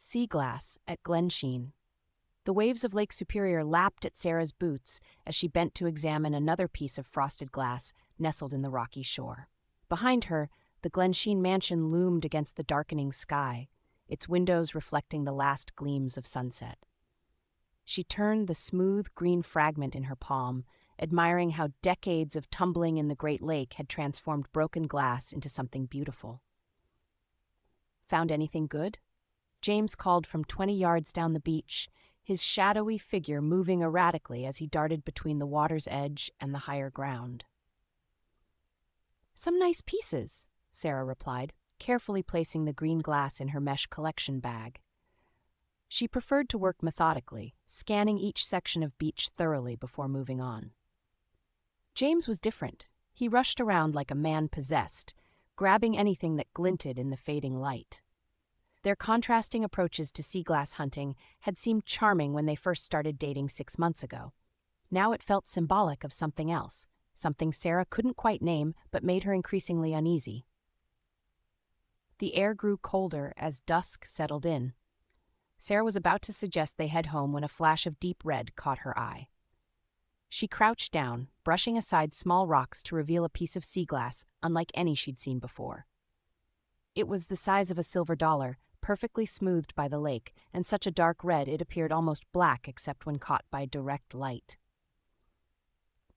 Sea glass at Glensheen. The waves of Lake Superior lapped at Sarah's boots as she bent to examine another piece of frosted glass nestled in the rocky shore. Behind her, the Glensheen Mansion loomed against the darkening sky, its windows reflecting the last gleams of sunset. She turned the smooth green fragment in her palm, admiring how decades of tumbling in the Great Lake had transformed broken glass into something beautiful. "Found anything good?" James called from 20 yards down the beach, his shadowy figure moving erratically as he darted between the water's edge and the higher ground. "Some nice pieces," Sarah replied, carefully placing the green glass in her mesh collection bag. She preferred to work methodically, scanning each section of beach thoroughly before moving on. James was different. He rushed around like a man possessed, grabbing anything that glinted in the fading light. Their contrasting approaches to sea glass hunting had seemed charming when they first started dating 6 months ago. Now it felt symbolic of something else, something Sarah couldn't quite name but made her increasingly uneasy. The air grew colder as dusk settled in. Sarah was about to suggest they head home when a flash of deep red caught her eye. She crouched down, brushing aside small rocks to reveal a piece of sea glass unlike any she'd seen before. It was the size of a silver dollar, perfectly smoothed by the lake, and such a dark red it appeared almost black except when caught by direct light.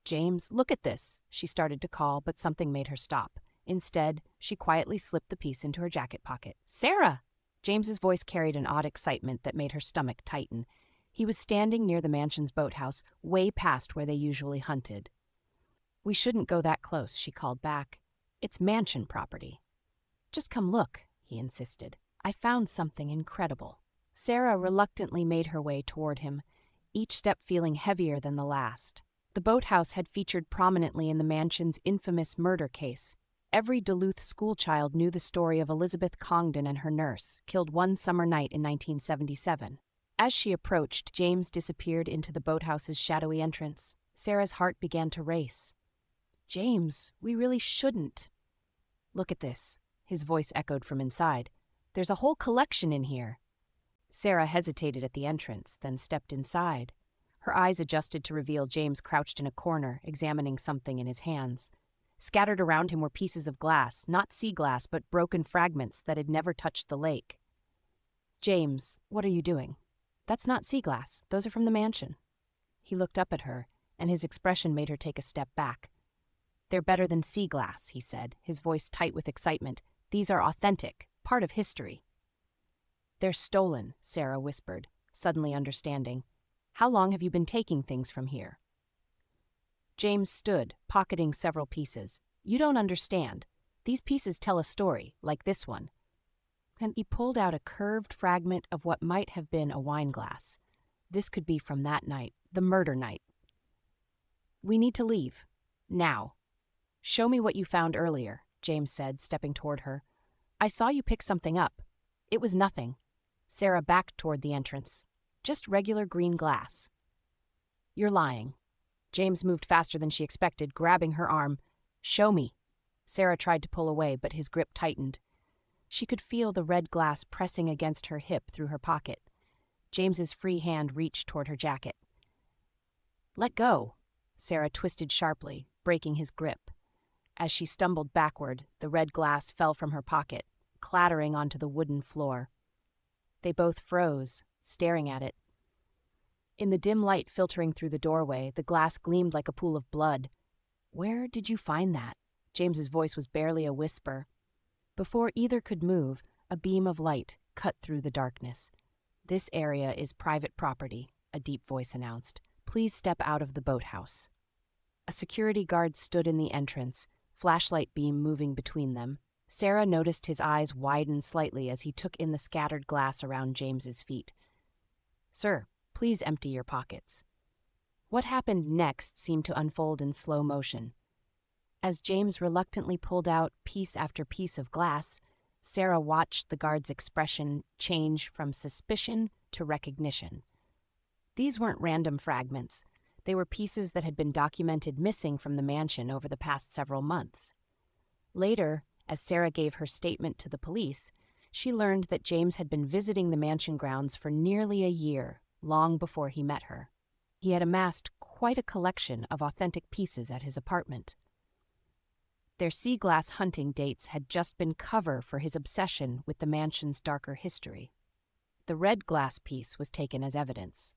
"James, look at this," she started to call, but something made her stop. Instead, she quietly slipped the piece into her jacket pocket. "Sarah!" James's voice carried an odd excitement that made her stomach tighten. He was standing near the mansion's boathouse, way past where they usually hunted. "We shouldn't go that close," she called back. "It's mansion property." "Just come look," he insisted. "I found something incredible." Sarah reluctantly made her way toward him, each step feeling heavier than the last. The boathouse had featured prominently in the mansion's infamous murder case. Every Duluth schoolchild knew the story of Elizabeth Congdon and her nurse, killed one summer night in 1977. As she approached, James disappeared into the boathouse's shadowy entrance. Sarah's heart began to race. "James, we really shouldn't." "Look at this," his voice echoed from inside. "There's a whole collection in here." Sarah hesitated at the entrance, then stepped inside. Her eyes adjusted to reveal James crouched in a corner, examining something in his hands. Scattered around him were pieces of glass, not sea glass, but broken fragments that had never touched the lake. "James, what are you doing?" "That's not sea glass. Those are from the mansion." He looked up at her, and his expression made her take a step back. "They're better than sea glass," he said, his voice tight with excitement. "These are authentic, part of history." "They're stolen," Sarah whispered, suddenly understanding. "How long have you been taking things from here?" James stood, pocketing several pieces. "You don't understand. These pieces tell a story, like this one." And he pulled out a curved fragment of what might have been a wine glass. This could be from that night, the murder night. "We need to leave. Now." "Show me what you found earlier," James said, stepping toward her. "I saw you pick something up. It was nothing." Sarah backed toward the entrance. "Just regular green glass." "You're lying." James moved faster than she expected, grabbing her arm. "Show me." Sarah tried to pull away, but his grip tightened. She could feel the red glass pressing against her hip through her pocket. James's free hand reached toward her jacket. "Let go." Sarah twisted sharply, breaking his grip. As she stumbled backward, the red glass fell from her pocket, clattering onto the wooden floor. They both froze, staring at it. In the dim light filtering through the doorway, the glass gleamed like a pool of blood. "Where did you find that?" James's voice was barely a whisper. Before either could move, a beam of light cut through the darkness. "This area is private property," a deep voice announced. "Please step out of the boathouse." A security guard stood in the entrance, flashlight beam moving between them. Sarah noticed his eyes widen slightly as he took in the scattered glass around James's feet. "Sir, please empty your pockets." What happened next seemed to unfold in slow motion. As James reluctantly pulled out piece after piece of glass, Sarah watched the guard's expression change from suspicion to recognition. These weren't random fragments. They were pieces that had been documented missing from the mansion over the past several months. Later, as Sarah gave her statement to the police, she learned that James had been visiting the mansion grounds for nearly a year, long before he met her. He had amassed quite a collection of authentic pieces at his apartment. Their sea glass hunting dates had just been cover for his obsession with the mansion's darker history. The red glass piece was taken as evidence.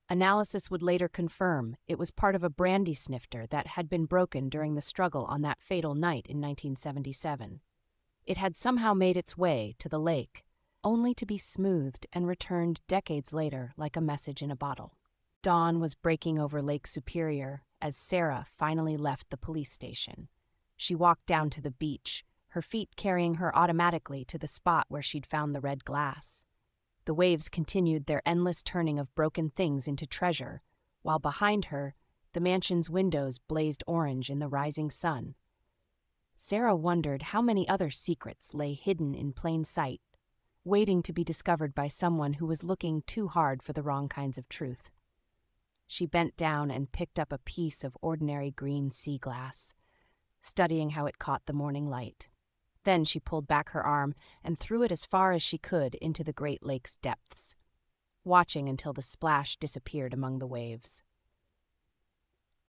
Analysis would later confirm it was part of a brandy snifter that had been broken during the struggle on that fatal night in 1977. It had somehow made its way to the lake, only to be smoothed and returned decades later like a message in a bottle. Dawn was breaking over Lake Superior as Sarah finally left the police station. She walked down to the beach, her feet carrying her automatically to the spot where she'd found the red glass. The waves continued their endless turning of broken things into treasure, while behind her, the mansion's windows blazed orange in the rising sun. Sarah wondered how many other secrets lay hidden in plain sight, waiting to be discovered by someone who was looking too hard for the wrong kinds of truth. She bent down and picked up a piece of ordinary green sea glass, studying how it caught the morning light. Then she pulled back her arm and threw it as far as she could into the Great Lake's depths, watching until the splash disappeared among the waves.